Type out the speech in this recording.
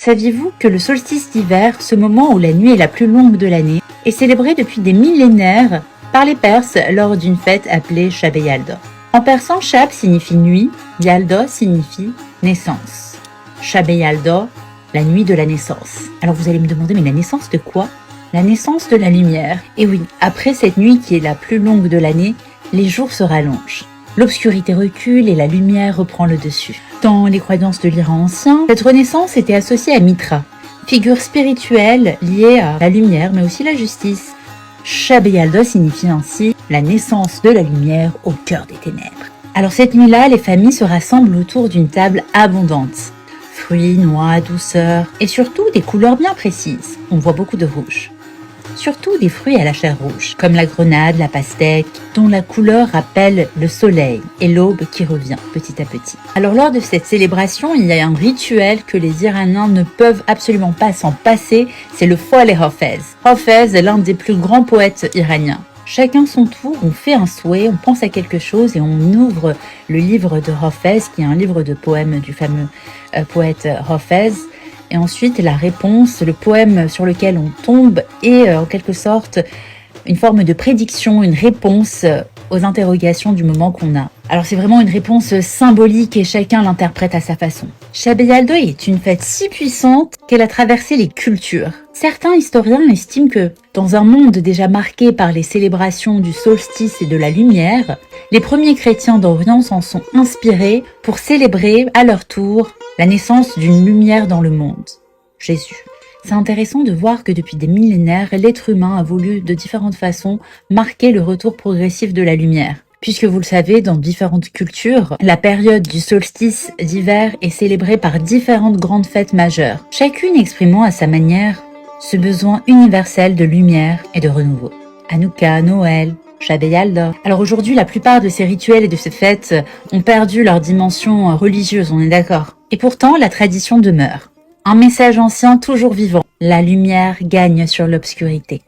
Saviez-vous que le solstice d'hiver, ce moment où la nuit est la plus longue de l'année, est célébré depuis des millénaires par les Perses lors d'une fête appelée Shab Yalda. En persan, Shab signifie nuit, Yalda signifie naissance. Shab Yalda, la nuit de la naissance. Alors vous allez me demander, mais la naissance de quoi? La naissance de la lumière. Et oui, après cette nuit qui est la plus longue de l'année, les jours se rallongent. L'obscurité recule et la lumière reprend le dessus. Dans les croyances de l'Iran ancien, cette renaissance était associée à Mitra, figure spirituelle liée à la lumière mais aussi la justice. Shab Yalda signifie ainsi la naissance de la lumière au cœur des ténèbres. Alors cette nuit-là, les familles se rassemblent autour d'une table abondante. Fruits, noix, douceur et surtout des couleurs bien précises. On voit beaucoup de rouge. Surtout des fruits à la chair rouge, comme la grenade, la pastèque, dont la couleur rappelle le soleil et l'aube qui revient petit à petit. Alors lors de cette célébration, il y a un rituel que les Iraniens ne peuvent absolument pas s'en passer, c'est le Fawwal Hafez. Hafez est l'un des plus grands poètes iraniens. Chacun son tour, on fait un souhait, on pense à quelque chose et on ouvre le livre de Hafez, qui est un livre de poèmes du fameux poète Hafez. Et ensuite, la réponse, le poème sur lequel on tombe est en quelque sorte une forme de prédiction, une réponse aux interrogations du moment qu'on a. Alors c'est vraiment une réponse symbolique et chacun l'interprète à sa façon. Shab Yalda est une fête si puissante qu'elle a traversé les cultures. Certains historiens estiment que, dans un monde déjà marqué par les célébrations du solstice et de la lumière, les premiers chrétiens d'Orient s'en sont inspirés pour célébrer à leur tour la naissance d'une lumière dans le monde, Jésus. C'est intéressant de voir que depuis des millénaires, l'être humain a voulu de différentes façons marquer le retour progressif de la lumière. Puisque vous le savez, dans différentes cultures, la période du solstice d'hiver est célébrée par différentes grandes fêtes majeures, chacune exprimant à sa manière ce besoin universel de lumière et de renouveau. Hanouka, Noël, Shab Yalda. Alors aujourd'hui, la plupart de ces rituels et de ces fêtes ont perdu leur dimension religieuse, on est d'accord. Et pourtant, la tradition demeure. Un message ancien toujours vivant. La lumière gagne sur l'obscurité.